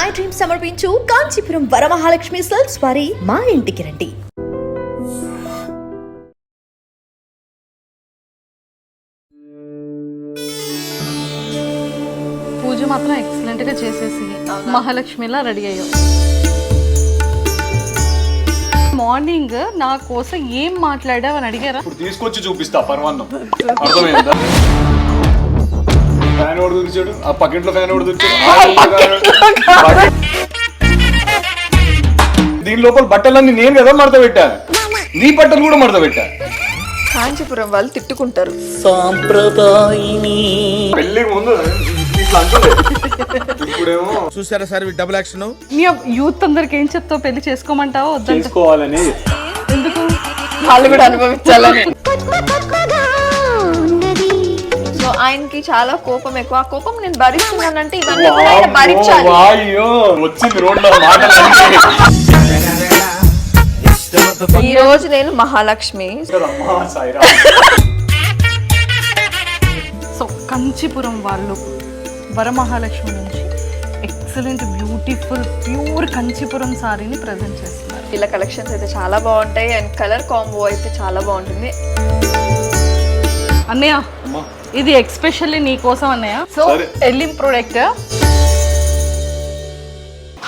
My dream సమర్పించు Kanchipuram Varamahalakshmi silks వారి మా ఇంటికి రండి. పూజ మాత్రం ఎక్సలెంట్ గా చేసేసి మహాలక్ష్మిలా రెడీ అయ్యావు. మార్నింగ్ నా కోసం ఏం మాట్లాడావు అని అడిగారా? ఇప్పుడు తీసుకొచ్చి చూపిస్తా పర్వాన్నం. అర్థమైందా? ఫ్యాన్ ఓడి దూర్చాడు, ఆ పకెట్లో ఫ్యాన్ ఓడి దూర్చాడు. దీని లోపల బట్టలన్నీ నేను కదా మడత పెట్టా, నీ బట్టలు కూడా మడత పెట్టా. కాంచీపురం వాళ్ళు తిట్టుకుంటారు. సాంప్రదాయిని పెళ్ళికి ముందు ఇట్లా అంటుండే, ఇప్పుడేమో చూసారా సార్ డబుల్ యాక్షన్. మీ యూత్ అందరికి ఏం చెప్తావు? పెళ్లి చేసుకోమంటావా? వద్దంట. చేసుకోవాలని. ఎందుకు? వాళ్ళు కూడా అనుభవించాలని. సో ఆయనకి చాలా కోపం ఎక్కువ. ఆ కోపం నేను భరిస్తున్నానంటే ఇవన్నీ కూడా ఆయన భరించాలి. వాయ్యో వచ్చింది రోడ్లో మాటలు. ఈ రోజు నేను మహాలక్ష్మి. సో కంచీపురం వాళ్ళు వరమహాలక్ష్మి నుంచి ఎక్సలెంట్ బ్యూటిఫుల్ ప్యూర్ కంచీపురం సారీని ప్రజెంట్ చేస్తున్నారు. ఇలా కలెక్షన్స్ అయితే చాలా బాగుంటాయి అండ్ కలర్ కాంబో అయితే చాలా బాగుంటుంది. అన్నయ్య ఇది ఎక్స్పెషల్లీ నీ కోసం అన్నయ్య. సో ఎల్లిం product.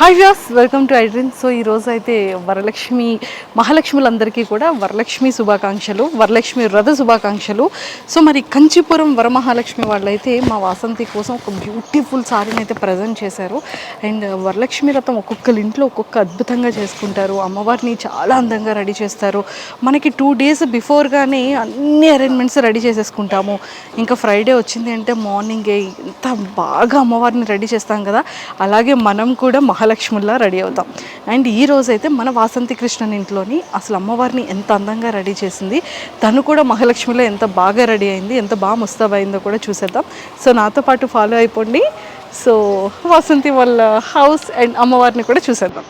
Hi views, welcome to iDream. So ఈరోజు అయితే వరలక్ష్మి మహాలక్ష్ములందరికీ కూడా వరలక్ష్మి శుభాకాంక్షలు, వరలక్ష్మి వ్రత శుభాకాంక్షలు. సో మరి కంచీపురం వరమహాలక్ష్మి వాళ్ళైతే మా వాసంతి కోసం ఒక బ్యూటిఫుల్ సారీని అయితే ప్రజెంట్ చేశారు. అండ్ వరలక్ష్మి వ్రతం ఒక్కొక్కరి ఇంట్లో ఒక్కొక్క అద్భుతంగా చేసుకుంటారు. అమ్మవారిని చాలా అందంగా రెడీ చేస్తారు. మనకి 2 days బిఫోర్గానే అన్ని అరేంజ్మెంట్స్ రెడీ చేసేసుకుంటాము. ఇంకా ఫ్రైడే వచ్చింది అంటే మార్నింగే ఎంత బాగా అమ్మవారిని రెడీ చేస్తాం కదా, అలాగే మనం కూడా మహాలక్ష్ముల్లా రెడీ అవుతాం. అండ్ ఈ రోజైతే మన వాసంతి కృష్ణన్ ఇంట్లోని అసలు అమ్మవారిని ఎంత అందంగా రెడీ చేసింది, తను కూడా మహాలక్ష్మిలో ఎంత బాగా రెడీ అయింది, ఎంత బాగా ముస్తాబైందో కూడా చూసేద్దాం. సో నాతో పాటు ఫాలో అయిపోండి. సో వాసంతి వాళ్ళ హౌస్ అండ్ అమ్మవారిని కూడా చూసేద్దాం.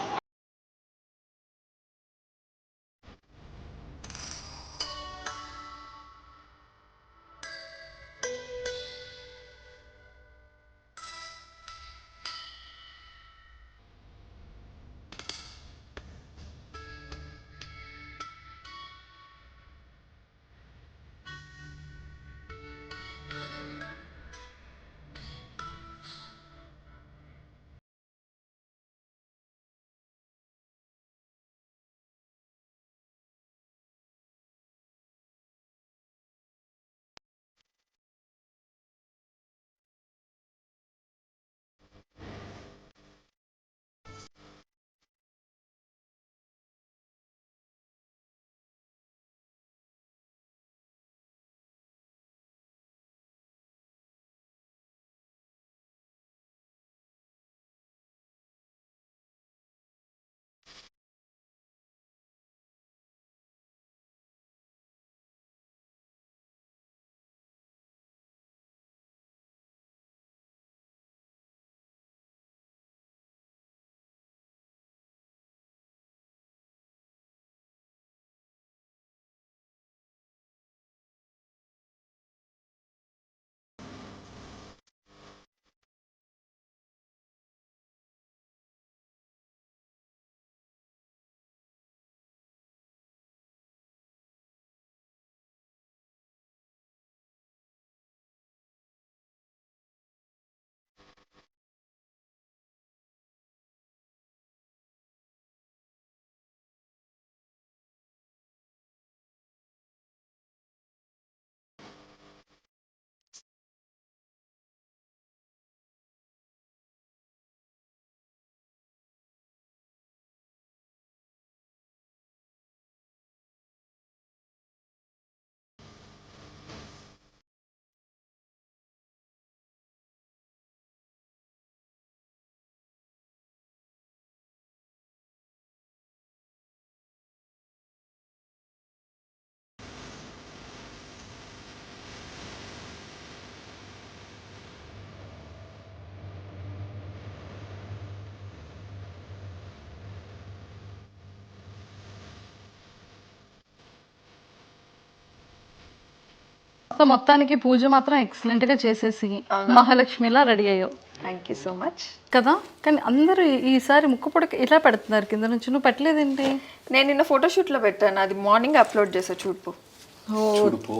సో మొత్తానికి పూజ మాత్రం ఎక్సలెంట్ గా చేసేసి మహాలక్ష్మిలా రెడీ అయ్యావు. Thank you so much. కదా, కానీ అందరూ ఈసారి ముక్కు పుడక ఇలా పెడుతున్నారు కింద నుంచి, నువ్వు పెట్టలేదేంటి? నేను నిన్న ఫోటోషూట్ లో పెట్టాను, అది మార్నింగ్ అప్లోడ్ చేసా. చూడుపో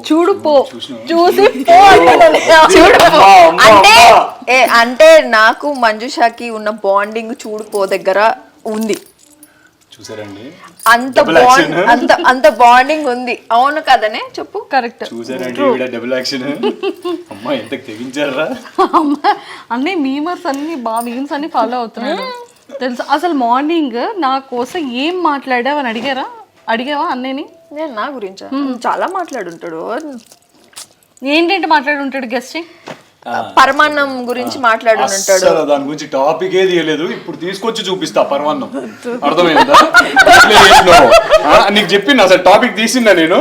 చూడుపో చూసి పో అంటున్నాను. చూడుపో అంటే నాకు మంజుషాకి ఉన్న బాండింగ్ చూడుపో దగ్గర ఉంది. చూసారండి, అంత బాండింగ్ ఉంది. అవును కదనే చెప్పు. కరెక్ట్. చూసారండి డబుల్ యాక్షన్. అమ్మా ఎంత తెగించారా అన్నీ మీమర్స్ అన్ని మీమ్స్ అన్ని ఫాలో అవుతున్నాడు తెలుసా. అసలు మార్నింగ్ నా కోసం ఏం మాట్లాడావు అని అడిగావా అన్నయ్యని? నేను నా గురించి చాలా మాట్లాడుంటాడు. ఏంటంటే మాట్లాడుంటాడు గెస్ట్ పరమాన్నం గురించి మాట్లాడుంటాడు. దాని గురించి టాపిక్ ఏది లేదు, ఇప్పుడు తీసుకొచ్చి చూపిస్తా పరమాన్నం. అర్థమైందా? నీకు చెప్పింది అసలు టాపిక్ తీసిందా నేను?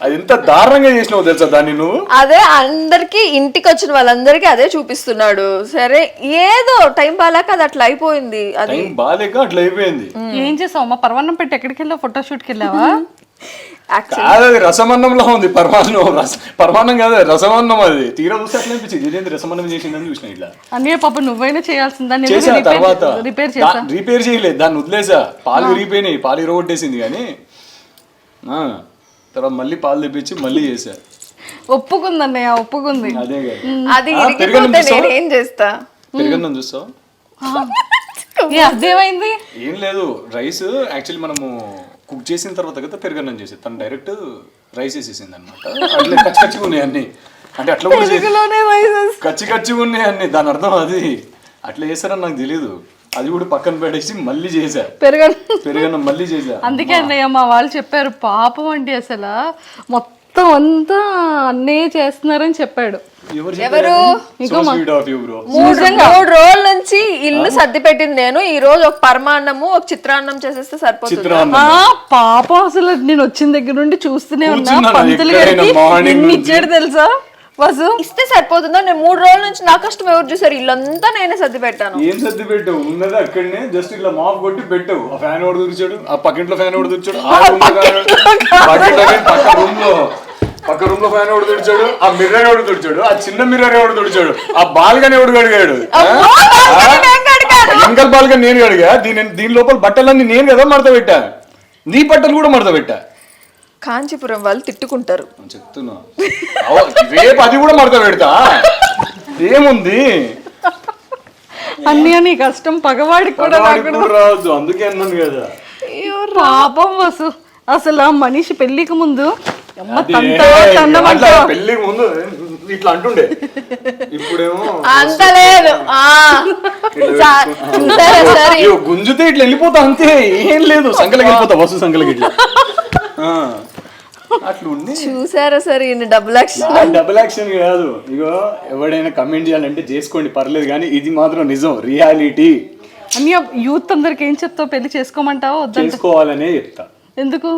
అది ఎంత దారుణంగా చేసినావు తెలుసా దాన్ని నువ్వు. అదే అందరికి ఇంటికి వచ్చిన వాళ్ళందరికీ అదే చూపిస్తున్నాడు. సరే ఏదో టైం బాగాలేక అది అట్లా అయిపోయింది. అది బాగాలేక అట్లా అయిపోయింది. ఏం చేసావు అమ్మా? పరమాన్నం పెట్టి ఎక్కడికి వెళ్ళావు? ఫోటోషూట్కి వెళ్ళావా? కాదు, అది రసమన్నంలో ఉంది. పరమాన్నం కాదు, రసమన్నం. అది తీరా చూస్తే అట్లా అనిపించింది, ఇదేంటి రసమన్నం చేసిందని చూసిన. ఇట్లా అన్నయ్య పాప నువ్వైనా చేయాల్సిందని చేసా. తర్వాత రిపేర్ చేయలేదు, దాన్ని వదిలేసా. పాలు విరిగిపోయినాయి, పాలు ఇరగొట్టేసింది. కానీ తర్వాత మళ్ళీ పాలు తెప్పించి మళ్ళీ చేసా. ఒప్పుకుంది అన్నయ్య, ఒప్పుకుంది. అదే అది ఏం చేస్తా. పెరుగన్నం చూస్తావు? అదేమైంది? ఏం లేదు, రైస్ యాక్చువల్లీ మనము కుక్ చేసిన తర్వాత కదా పెరుగన్నం చేసేది. తను డైరెక్ట్ రైస్ వేసేసింది అనమాట. అట్లా కచ్చిగా ఉన్నాయి అన్ని. అంటే అట్లా కచ్చిగా ఉన్నాయి అన్ని. దాని అర్థం అది అట్లా చేస్తారని నాకు తెలీదు. అది కూడా పక్కన పెట్టేసి మళ్ళీ చేసా పెరుగన్నం మళ్ళీ చేసా. అందుకే అన్నయ్య మా వాళ్ళు చెప్పారు, పాపం అండి అసలు మొత్తం అంతా అన్నయ్య చేస్తున్నారని చెప్పాడు. ఎవరు? 3 రోజుల నుంచి ఇల్లు సర్ది పెట్టింది నేను. ఈ రోజు ఒక పరమాన్నము ఒక చిత్రాన్నం చేసేస్తే సరిపోతుంది. పాపం అసలు నేను వచ్చిన దగ్గర నుండి చూస్తూనే ఉన్నా. పంతులు గారికి ఇచ్చాడు తెలుసా వసు, ఇస్తే సరిపోతుందా? నేను 3 రోజుల నుంచి నా కష్టం ఎవరు చూసారు? ఇల్లంతా నేనే సర్ది పెట్టాను. ఏం సర్ది పెట్టావు? ఉన్నది అక్కడనే జస్ట్ ఇట్లా మాప్ కొట్టి పెట్టావు. ఆ ఫ్యాన్ ఒకటి దురిచాడు, ఆ పక్కింట్లో ఫ్యాన్ ఒకటి దురిచాడు, పక్క రూమ్ లో ఫ్యాన్ ఒకటి తుడిచాడు, ఆ మిర్రర్ ఎవడు తుడిచాడు, ఆ చిన్న మిర్రర్ ఎవడు తుడిచాడు, ఆ బాల్గని ఎవడు కడిగాడు. ఎంకల్ బాల్గని నేను కడిగా. దీని లోపల బట్టలన్నీ నేను కదా మడత పెట్టా. నీ బట్టలు కూడా మడత పెట్టా. కాంచీపురం వాళ్ళు తిట్టుకుంటారు చెప్తున్నా. రేపు అది కూడా మడత పెడతా. ఏముంది అన్నయ్య నీ కష్టం పగవాడికి కూడా రావచ్చు. అందుకే అన్నాను కదా. పాపం వసు, అసలు ఆ మనిషి పెళ్లికి ముందు పెళ్లికి ముందు ఇట్లా అంటుండే, ఇప్పుడేమో అంత లేదు. గుంజుతే ఇట్లా వెళ్ళిపోతా అంతే, ఏం లేదు. సంకలకి వెళ్ళిపోతా, వస్తు సంకలకి ఇట్లా అట్లా ఉంది. చూసారా సరే డబుల్ యాక్షన్ కాదు. ఇగో ఎవడైనా కమెంట్ చేయాలంటే చేసుకోండి, పర్లేదు. కానీ ఇది మాత్రం నిజం, రియాలిటీ. అన్నయ్య యూత్ అందరికి ఏం చెప్తావు? పెళ్లి చేసుకోమంటావా? చేసుకోవాలనే చెప్తా. ఎందుకు?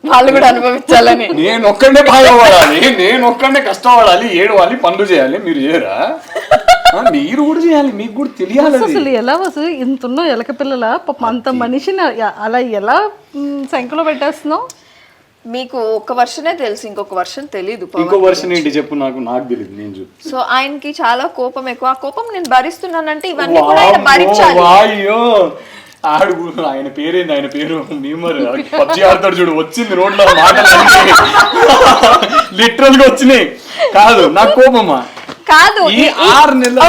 వాళ్ళు కూడా అనుభవించాలని. నేను ఒక్కడే బాధపడాలి, నేను ఒక్కడే కష్టపడాలి, ఏడవాలి, పనులు చేయాలి. మీరు చేయరా? మీరు కూడా చేయాలి, మీకు కూడా తెలియాలి. అసలు ఎలా వసు ఇంత ఎలక పిల్లల అంత మనిషిని అలా ఎలా సంఖ్యలో పెట్టేస్తున్నావు? మీకు ఒక వర్షనే తెలుసు, ఇంకొక వర్షన్ తెలీదు. ఇంకో వర్షన్ ఏంటి చెప్పు? నాకు తెలియదు, నేను చెప్పు. సో ఆయనకి చాలా కోపం ఎక్కువ. ఆ కోపం నేను భరిస్తున్నానంటే ఇవన్నీ కూడా ఆయన భరించాలి. అయ్యో ఆడు, ఆయన పేరేంది? ఆయన పేరు మీమర్, పబ్జి ఆడతాడు చూడు. వచ్చింది రోడ్లో మాటలు లిటరల్ గా వచ్చినాయి. కాదు నాకు కోపమా కాదు. ఈ 6 నెలలు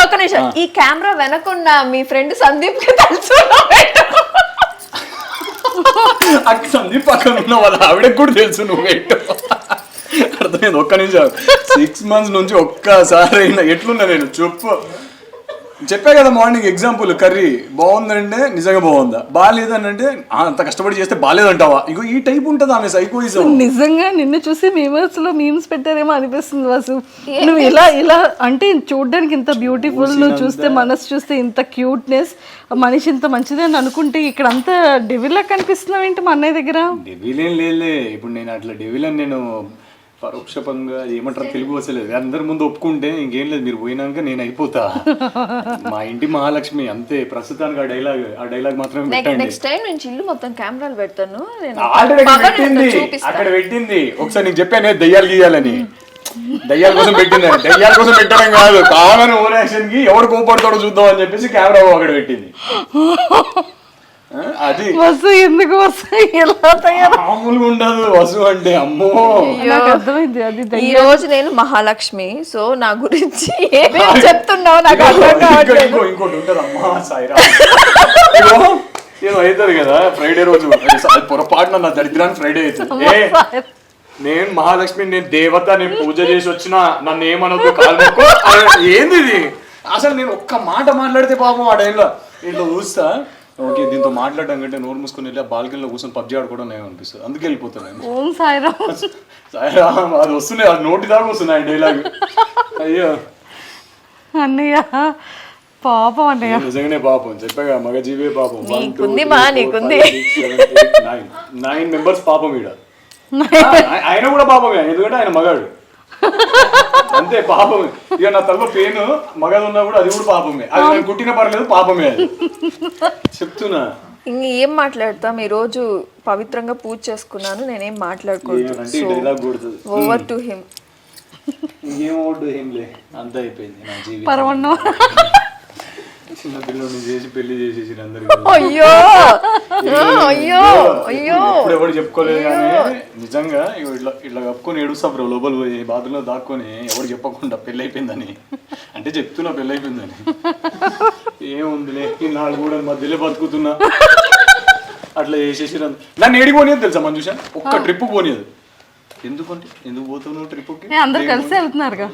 ఒక నిమిషం. ఈ కెమెరా వెనకున్న మీ ఫ్రెండ్ సందీప్ కి తెలుసు. సందీప్ పక్కన ఉన్న వాళ్ళ ఆవిడకి కూడా తెలుసు నువ్వు పెట్టు. అర్థమైంది? ఒక్క నిమిషం. 6 months నుంచి ఒక్కసారి అయినా ఎట్లున్నా నేను చెప్పా కదా మార్నింగ్ ఎగ్జాంపుల్. కర్రీ బాగుందంటే నిజంగా బాగుందా, బాగాలేదని అంటే అంత కష్టపడి చేస్తే బాగాలేదంటావా? ఇగో ఈ టైప్ ఉంటుంది ఆమె సైకోయిజం. నిజంగా నిన్ను చూసి మీమర్స్ లో మీమ్స్ పెట్టారేమో అనిపిస్తుంది వాసు. నువ్వు ఇలా అంటే చూడడానికి ఇంత బ్యూటిఫుల్, నువ్వు చూస్తే మనసు చూస్తే ఇంత క్యూట్నెస్, మనిషి ఇంత మంచిది అని అనుకుంటే ఇక్కడ అంతా డెవిల్ లా కనిపిస్తున్నావు ఏంటి మా అన్నయ్య దగ్గర? డెవిల్ ఏం లేదులే. ఇప్పుడు నేను అట్లా డెవిల్ అని నేను పరోక్షంగా ఏమంటారు తెలుగు వస్తలేదు. అందరి ముందు ఒప్పుకుంటే ఇంకేం లేదు, మీరు పోయినాక నేను అయిపోతా. మా ఇంటి మహాలక్ష్మి అంతే. ప్రస్తుతానికి ఆ డైలాగ్ మాత్రమే పెట్టండి. నెక్స్ట్ టైం నేను ఇల్లు మొత్తం కెమెరాలు పెడతాను. అక్కడ పెట్టింది ఒకసారి నీకు చెప్పాను దెయ్యాలు గీయాలని. దయ్యాల కోసం పెట్టింది, దయ్యాల కోసం పెట్టడం కాదు, కామన్ ఓవర్ యాక్షన్ కి ఎవడు కోపడతాడో చూద్దాం అని చెప్పేసి కెమెరా అక్కడ పెట్టింది. అది వసు ఎందుకు వసు ఎలా తయారు మామూలుగా ఉండదు వసు అంటే, అమ్మో. నాకు అర్థమైంది అది ఈ రోజు నేను మహాలక్ష్మి, సో నా గురించి ఏమేమి చెప్తున్నావు నాకు అర్థం కావట్లేదు. ఇంకోటి ఉంటుంది, అమ్మా సాయిరా ఏదో అవుతుంది కదా ఫ్రైడే రోజు, అది పొరపాటున నా దరిద్రాన్ని ఫ్రైడే అవుతుంది. నేను మహాలక్ష్మి, నేను దేవత, నేను పూజ చేసి వచ్చిన, నన్ను ఏమనొద్దు కాలుకో. ఏంది ఇది అసలు? నేను ఒక్క మాట మాట్లాడితే పాపం ఆ టైంలో ఇంట్లో చూస్తా, ఓకే దీంతో మాట్లాడడం కంటే నోరు మూసుకొని వెళ్ళి బాల్కనీలో కూర్చొని పబ్జీ ఆడుకోవడం నేను అనిపిస్తుంది, అందుకే వెళ్ళిపోతాను. ఓం సాయిరామ్. సాయిరామ్ అది వస్తున్నాయి, అది నోటి దాకా వస్తున్నాయి డైలాగ్. అయ్యో అన్నయ్య పాపం అన్నయ్య, నిజంగానే పాపం, చెప్పాగా మగజీవే పాపం. నీకుంది మా, నీకుంది. 9 మెంబర్స్ పాపం ఈడ. ఆయన కూడా పాపమే, ఎందుకంటే ఆయన మగాడు, అంతే పాపమే. ఇక నా తలలో పెయిన్ మగది ఉన్నా కూడా అది కూడా పాపమే, అది నేను కుట్టిన పర్లేదు పాపమే, అది చెప్తున్నా. ఇంక ఏం మాట్లాడతాం, ఈ రోజు పవిత్రంగా పూజ చేసుకున్నాను, నేనేం మాట్లాడకూడదు. డైలాగ్ కొడుతుంది, ఓవర్ టు హిమ్. ఇంకేం ఓడు ఏం లే, అంత అయిపోయింది నా జీవితం. పరమన్నం. చిన్న పిల్లల్ని చేసి పెళ్లి చేసేసి అందరికి అయ్యో అయ్యో అయ్యో, ఇప్పుడు ఎవరు చెప్పుకోలేదు కానీ నిజంగా ఇట్లా ఇట్లా కప్పుకొని ఏడుస్తా బ్రో, లోపల పోయి బాత్రూంలో దాక్కొని ఎవరు చెప్పకుండా పెళ్ళి అయిపోయిందని అంటే చెప్తున్నా పెళ్ళి అయిపోయిందని. ఏముందిలే ఈ 4 కూడా మధ్యలో బతుకుతున్నా, అట్లా చేసేసి నన్ను ఏడికి పోనీయదు తెలుసా మంజుష, ఒక్క ట్రిప్ పోనీయదు. ఎందుకంటే ఎందుకు పోతావు ట్రిప్కి? అందరు కలిసి వెళ్తున్నారుగా.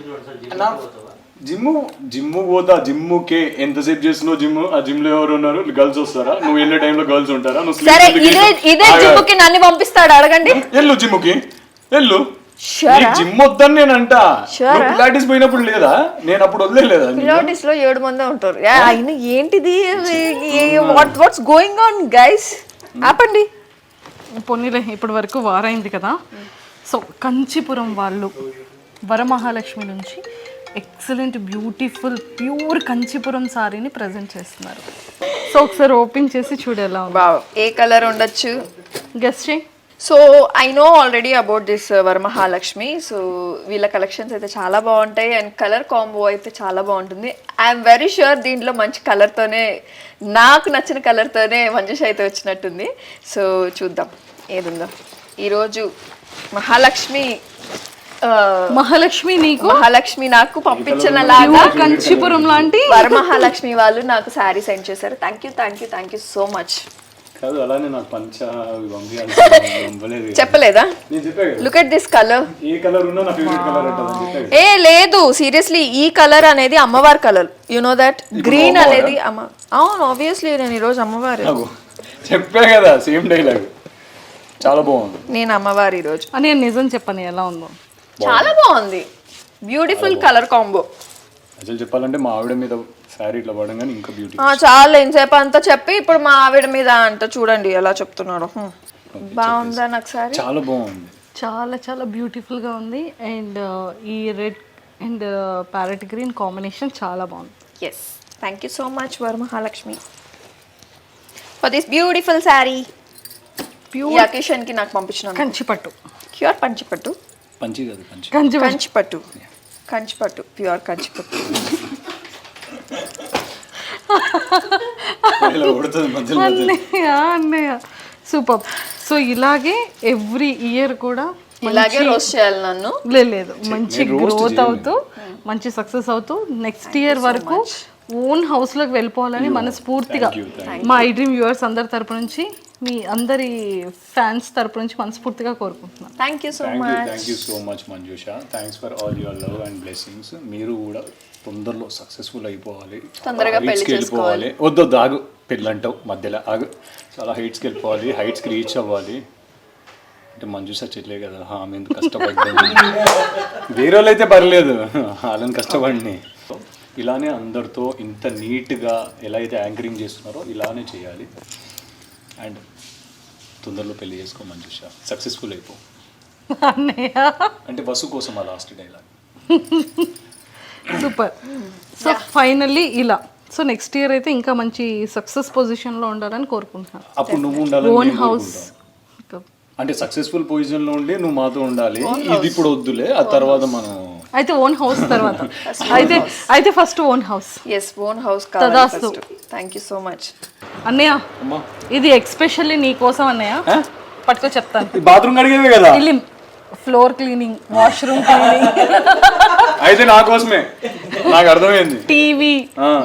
జిమ్ పోతా, జిమ్కే ఎంతసేపు చేస్తున్నావు జిమ్? ఆ జిమ్ లో ఎవరు ఉన్నారు? గర్ల్స్ వస్తారా? నువ్వు వెళ్ళే టైంలో గర్ల్స్ ఉంటారా? సరే ఇదే జిమ్కి నన్ను పంపిస్తాడు, అడగండి. వెళ్ళు జిమ్కి, వెళ్ళు. జిమ్ వద్దని నేను అంట. పిలాటిస్ పోయినప్పుడు లేదా? నేను అప్పుడు వదిలేదా? పిలాటిస్ లో 7 మంది ఉంటారు. అయినా ఏంటిది, వాట్స్ గోయింగ్ ఆన్ గైస్? ఆపండి. పొన్నిలే ఇప్పటి వరకు వారైంది కదా. సో కంచిపురం వాళ్ళు వరమహాలక్ష్మి నుంచి ఎక్సలెంట్ బ్యూటిఫుల్ ప్యూర్ కంచిపురం సారీని ప్రజెంట్ చేస్తున్నారు. సో ఒకసారి ఓపెన్ చేసి చూడేలా ఉంది. ఏ కలర్ ఉండొచ్చు గెస్ట్ చేయి. So I know already about this Varamahalakshmi. So వీళ్ళ కలెక్షన్స్ అయితే చాలా బాగుంటాయి అండ్ కలర్ కాంబో అయితే చాలా బాగుంటుంది. ఐఎమ్ వెరీ ష్యూర్ దీంట్లో మంచి కలర్తోనే, నాకు నచ్చిన కలర్తోనే మంజుష అయితే వచ్చినట్టుంది. సో చూద్దాం ఏదుందో. ఈరోజు మహాలక్ష్మి నాకు పంపించిన లాగా కంచిపురం లాంటి వరమహాలక్ష్మి వాళ్ళు నాకు శారీ సెండ్ చేశారు. Thank you so much. అలానే నాకు పంచ చెప్పలేదా? Look at this colour. A colour ఉన్నా నా ఫేవరెట్ కలర్ అంటారు. ఏ లేదు సీరియస్లీ, ఈ కలర్ అనేది అమ్మవారి colour. You know that green అనేది అవును ఆబ్వియస్లీ నేను ఈరోజు అమ్మవారి చెప్పా కదా, సేమ్ డైలాగ్. చాలా బాగుంది. నేను అమ్మవారి ఈరోజు అని నిజం చెప్పని ఎలా ఉందో. చాలా బాగుంది, బ్యూటిఫుల్ కలర్ కాంబో. అసలు చెప్పాలంటే మా ఆవిడ మీద శారీ ఇట్లా పడంగానే ఇంకా బ్యూటీ. చాలా ఎంతసేపు అంతా చెప్పి ఇప్పుడు మా ఆవిడ మీద అంట చూడండి ఎలా చెప్తున్నాడు. బాగుందా నాకు శారీ? చాలా బాగుంది, చాలా చాలా బ్యూటిఫుల్ గా ఉంది. అండ్ ఈ red and parrot green combination చాలా బాగుంది. Yes, thank you so much Varamahalakshmi for this beautiful sari. ఈ అకేషన్ కి నాకు పంపించిన కంచిపట్టు, ప్యూర్ కంచిపట్టు. పంచి కాదు కంచిపట్టు ప్యూర్ కంచిపట్టు. అన్నయ్య సూపర్. సో ఇలాగే ఎవ్రీ ఇయర్ కూడా ఇలాగే రోస్ట్ చేయాలి నన్ను. లేదు మంచి గ్రోత్ అవుతూ మంచి సక్సెస్ అవుతూ నెక్స్ట్ ఇయర్ వరకు ఓన్ హౌస్ లోకి వెళ్ళిపోవాలని మనస్ఫూర్తిగా మా ఐ డ్రీమ్ వ్యూవర్స్ అందరి తరపు నుంచి, మీ అందరి ఫ్యాన్స్ తరపు నుంచి మనస్ఫూర్తిగా కోరుకుంటున్నాను. Thank you so much Manjusha. Thanks for all your love and blessings. మీరు కూడా తొందరలో సక్సెస్ఫుల్ అయిపోవాలి, తొందరగా పెళ్లి చేసుకోవాలి. వద్దు ఆగు, పెళ్ళి అంటావు మధ్యలో ఆగు. చాలా హైట్స్కి వెళ్ళిపోవాలి, హైట్స్కి రీచ్ అవ్వాలి. అంటే మంజుష చెట్లే కదా, ఆమె ఎందుకు కష్టపడ్డాను. వేరే వాళ్ళు అయితే పర్లేదు, వాళ్ళని కష్టపడిని. ఇలానే అందరితో ఇంత నీట్గా ఎలా అయితే యాంకరింగ్ చేస్తున్నారో ఇలానే చేయాలి. అండ్ తొందరలో పెళ్లి చేసుకో మంజుష, సక్సెస్ఫుల్ అయిపో. అంటే వసు కోసం ఆ last dialogue. Super. So finally ఇలా, సో నెక్స్ట్ ఇయర్ అయితే ఇంకా మంచి సక్సెస్ పొజిషన్ లో ఉండాలని కోరుకుంటున్నాను. అప్పుడు నువ్వు ఉండాలి, ఓన్ హౌస్ అంటే సక్సెస్ఫుల్ పొజిషన్ లో ఉండి నువ్వు మాతో ఉండాలి. ఇది ఇప్పుడు వద్దులే, ఆ తర్వాత మనం అయితే ఓన్ హౌస్ తర్వాత అయితే first own house. Yes, own house తదాస్తు. కావాలి. థ్యాంక్ యూ సో మచ్ అన్నయ్య ఇది ఎక్స్పెషల్లీ నీ కోసం అన్నయ్య, పట్టుకో చెప్తాను. బాత్రూమ్ కడిగేవే కదా, ఫ్లోర్ క్లీనింగ్, వాష్రూమ్ క్లీనింగ్, అయితే నా కోసమే, నాకు అర్థమైంది. టీవీ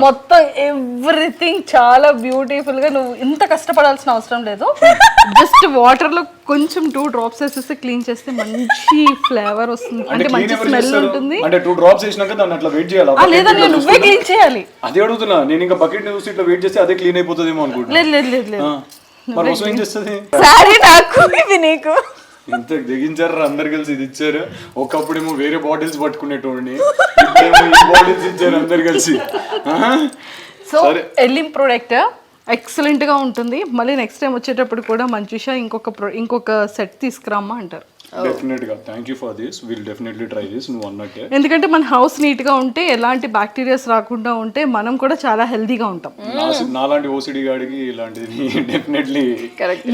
మొత్తం ఎవ్రీథింగ్ చాలా బ్యూటిఫుల్ గా. నువ్వు ఇంత కష్టపడాల్సిన అవసరం లేదు. జస్ట్ వాటర్ లో కొంచెం 2 drops వేసేస్తే క్లీన్ చేస్తే మంచి ఫ్లేవర్ వస్తుంది, అంటే మంచి స్మెల్ ఉంటుంది. అంటే 2 drops వేసినాక దాన్ని అట్లా వెయిట్ చేయాలి. లేదండి, నువ్వే క్లీన్ చేయాలి. అదే అడుగుతున్నా నేను, ఇంకా బకెట్ ని చూసి ఇట్లా వెయిట్ చేస్తే అదే క్లీన్ అయిపోతుందేమో అనుకుంటున్నా. లేదు మరి వసు ఏం చేస్తుంది? సారీ నాకు, ఇది నీకు. ఇంత దిగించారు అందరు కలిసి, ఇది ఇచ్చారు. ఒకప్పుడేమో వేరే బాటిల్స్ పట్టుకునేటోడిని, ఇప్పుడేమో ఈ బాటిల్స్ ఇచ్చారు అందరు కలిసి. సో ఎలిమ్ ప్రోడక్ట్ ఎక్సలెంట్ గా ఉంటుంది. మళ్ళీ నెక్స్ట్ టైం వచ్చేటప్పుడు కూడా మంచిషా ఇంకొక సెట్ తీసుకురామ్మా అంటారు. డెఫినెట్ గా thank you for this, will definitely try this నువ్వు అన్నట్టే. ఎందుకంటే మన హౌస్ నీట్ గా ఉంటే, ఎలాంటి బ్యాక్టీరియాస్ రాకుండా ఉంటే మనం కూడా చాలా హెల్దీగా ఉంటాం. నాలాంటి ఓసిడి గాడికి ఇలాంటిది డెఫినెట్లీ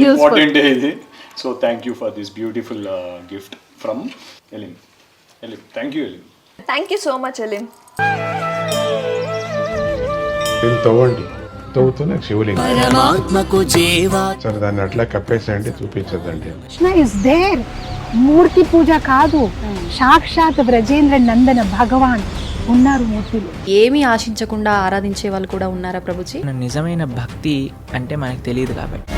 ఇంపార్టెంట్ ఇది. So thank you for this beautiful gift from Elim. Thank you Elim. Thank you so much Elim. తవ్వండి, తవ్వుతున్న శివలింగం సరే దాన్ని అట్లా కప్పేసేయండి, చూపించదండి. Krishna is there. మూర్తి పూజ కాదు, సాక్షాత్ బ్రజేంద్ర నందన భగవాన్ ఉన్నారు మూర్తిలో. ఏమీ ఆశించకుండా ఆరాధించే వాళ్ళు కూడా ఉన్నారా ప్రభుజీ? నిజమైన భక్తి అంటే మనకు తెలియదు కాబట్టి